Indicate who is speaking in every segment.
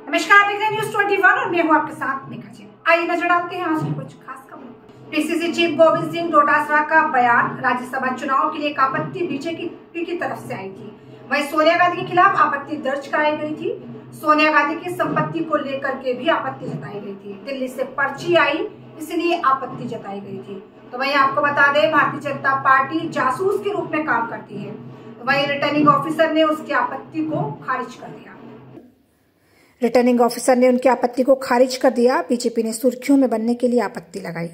Speaker 1: नमस्कार, आप देख रहे हैं न्यूज़ 21 और मैं हूं आपके साथ मेघा जी। आइए नजर डालते हैं आज की कुछ खास खबरों। पीसीसी चीफ गोविंद सिंह डोटासरा का बयान राज्यसभा चुनाव के लिए एक आपत्ति बीजेपी की तरफ से आई थी। वहीं सोनिया गांधी के खिलाफ आपत्ति दर्ज कराई गई थी। सोनिया गांधी की संपत्ति को लेकर के भी आपत्ति जताई गई थी। दिल्ली से पर्ची आई, इसलिए आपत्ति जताई गई थी। तो वहीं आपको बता दें, भारतीय जनता पार्टी जासूस के रूप में काम करती है। वहीं रिटर्निंग ऑफिसर ने उसकी आपत्ति को खारिज कर दिया। रिटर्निंग ऑफिसर ने उनकी आपत्ति को खारिज कर दिया। बीजेपी ने सुर्खियों में बनने के लिए आपत्ति लगाई।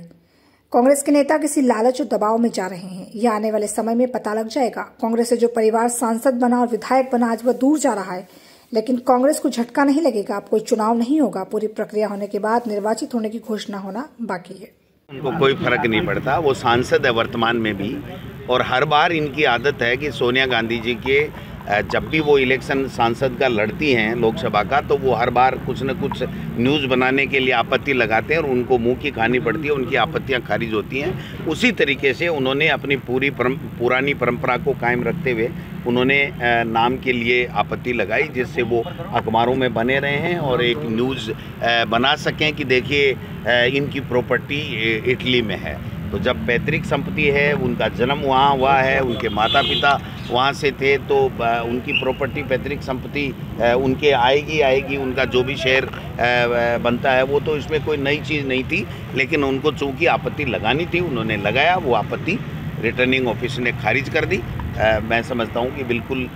Speaker 1: कांग्रेस के नेता किसी लालच और दबाव में जा रहे हैं, यह आने वाले समय में पता लग जाएगा। कांग्रेस से जो परिवार सांसद बना और विधायक बना, आज वह दूर जा रहा है, लेकिन कांग्रेस को झटका नहीं लगेगा। अब कोई चुनाव नहीं होगा, पूरी प्रक्रिया होने के बाद निर्वाचित होने की घोषणा होना बाकी है।
Speaker 2: उनको कोई फर्क नहीं पड़ता, वो सांसद है वर्तमान में भी, और हर बार इनकी आदत है कि सोनिया गांधी जी के जब भी वो इलेक्शन सांसद का लड़ती हैं लोकसभा का, तो वो हर बार कुछ न कुछ न्यूज़ बनाने के लिए आपत्ति लगाते हैं और उनको मुंह की खानी पड़ती है, उनकी आपत्तियां खारिज होती हैं। उसी तरीके से उन्होंने अपनी पुरानी परंपरा को कायम रखते हुए उन्होंने नाम के लिए आपत्ति लगाई, जिससे वो अखबारों में बने रहे हैं और एक न्यूज़ बना सकें कि देखिए इनकी प्रॉपर्टी इटली में है। तो जब पैतृक संपत्ति है, उनका जन्म वहाँ हुआ है, उनके माता पिता वहाँ से थे, तो उनकी प्रॉपर्टी पैतृक संपत्ति उनके आएगी। उनका जो भी शेयर बनता है वो तो इसमें कोई नई चीज़ नहीं थी, लेकिन उनको चूँकि आपत्ति लगानी थी, उन्होंने लगाया। वो आपत्ति रिटर्निंग ऑफिसर ने खारिज कर दी। मैं समझता हूँ कि बिल्कुल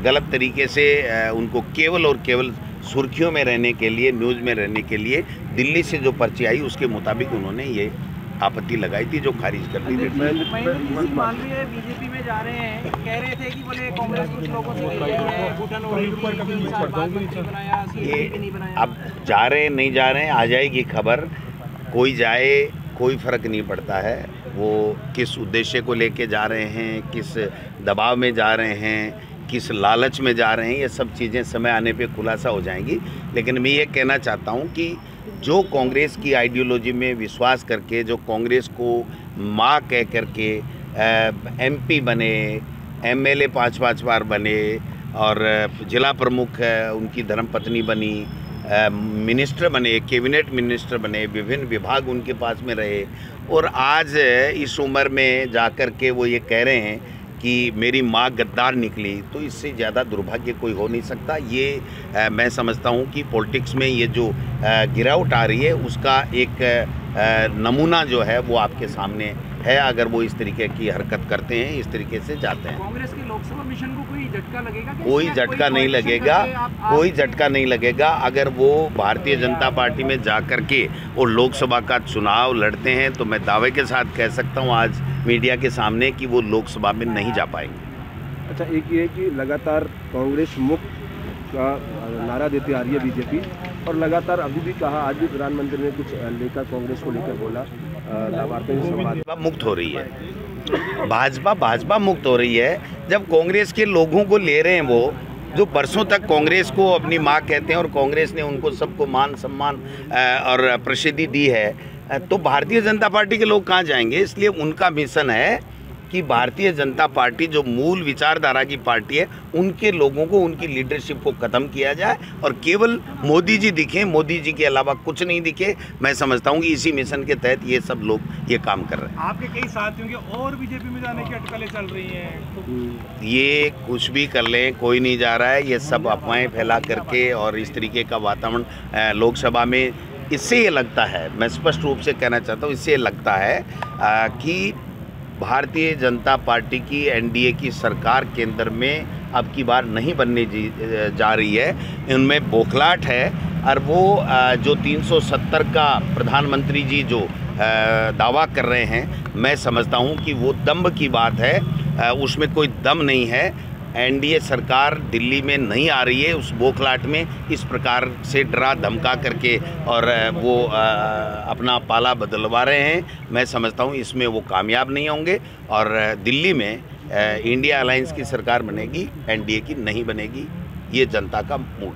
Speaker 2: गलत तरीके से उनको केवल और केवल सुर्खियों में रहने के लिए, न्यूज़ में रहने के लिए दिल्ली से जो पर्ची आई उसके मुताबिक उन्होंने ये आपत्ति लगाई थी, जो खारिज कर दी थी।
Speaker 3: बीजेपी में जा रहे हैं, कह रहे थे कि बोले कांग्रेस कुछ लोगों से
Speaker 2: ये अब जा रहे हैं नहीं जा रहे हैं, आ जाएगी खबर। कोई जाए कोई फर्क नहीं पड़ता है, वो किस उद्देश्य को लेके जा रहे हैं, किस दबाव में जा रहे हैं, किस लालच में जा रहे हैं, ये सब चीज़ें समय आने पे खुलासा हो जाएंगी। लेकिन मैं ये कहना चाहता हूँ कि जो कांग्रेस की आइडियोलॉजी में विश्वास करके, जो कांग्रेस को माँ कह करके एमपी बने, एमएलए 5-5 बार बने और जिला प्रमुख उनकी धर्मपत्नी बनी, मिनिस्टर बने, कैबिनेट मिनिस्टर बने, विभिन्न विभाग उनके पास में रहे, और आज इस उम्र में जाकर के वो ये कह रहे हैं कि मेरी माँ गद्दार निकली, तो इससे ज़्यादा दुर्भाग्य कोई हो नहीं सकता। ये मैं समझता हूँ कि पॉलिटिक्स में ये जो गिरावट आ रही है उसका एक नमूना जो है वो आपके सामने है। अगर वो इस तरीके की हरकत करते हैं, इस तरीके से जाते हैं।
Speaker 3: कांग्रेस के लोकसभा मिशन को कोई झटका लगेगा?
Speaker 2: कोई झटका नहीं लगेगा, कोई झटका नहीं लगेगा। अगर वो भारतीय जनता पार्टी में जा कर के और लोकसभा का चुनाव लड़ते हैं, तो मैं दावे के साथ कह सकता हूँ आज मीडिया के सामने कि वो लोकसभा में नहीं जा पाएंगे।
Speaker 4: अच्छा, एक ये है कि लगातार कांग्रेस मुक्त का नारा देती आ रही है बीजेपी, और लगातार अभी भी कहा, आज भी प्रधानमंत्री ने कुछ लेकर कांग्रेस को लेकर बोला,
Speaker 2: भाजपा मुक्त हो रही है, भाजपा मुक्त हो रही है। जब कांग्रेस के लोगों को ले रहे हैं वो, जो बरसों तक कांग्रेस को अपनी माँ कहते हैं और कांग्रेस ने उनको सबको मान सम्मान और प्रसिद्धि दी है, तो भारतीय जनता पार्टी के लोग कहाँ जाएंगे? इसलिए उनका मिशन है कि भारतीय जनता पार्टी जो मूल विचारधारा की पार्टी है, उनके लोगों को, उनकी लीडरशिप को ख़त्म किया जाए और केवल मोदी जी दिखें, मोदी जी के अलावा कुछ नहीं दिखे। मैं समझता हूँ कि इसी मिशन के तहत ये सब लोग ये काम कर रहे हैं।
Speaker 3: आपके कई साथियों के और बीजेपी में जाने की अटकलें चल रही हैं।
Speaker 2: ये कुछ भी कर लें, कोई नहीं जा रहा है। ये सब अफवाहें फैला करके और इस तरीके का वातावरण लोकसभा में, इससे ये लगता है, मैं स्पष्ट रूप से कहना चाहता हूँ, इससे लगता है कि भारतीय जनता पार्टी की एनडीए की सरकार केंद्र में अब की बार नहीं बनने जा रही है। इनमें बौखलाहट है, और वो जो 370 का प्रधानमंत्री जी जो दावा कर रहे हैं, मैं समझता हूँ कि वो दम्भ की बात है, उसमें कोई दम नहीं है। एनडीए सरकार दिल्ली में नहीं आ रही है उस बौखलाहट में, इस प्रकार से डरा धमका करके और वो अपना पाला बदलवा रहे हैं। मैं समझता हूँ इसमें वो कामयाब नहीं होंगे, और दिल्ली में इंडिया अलायंस की सरकार बनेगी, एनडीए की नहीं बनेगी। ये जनता का मूड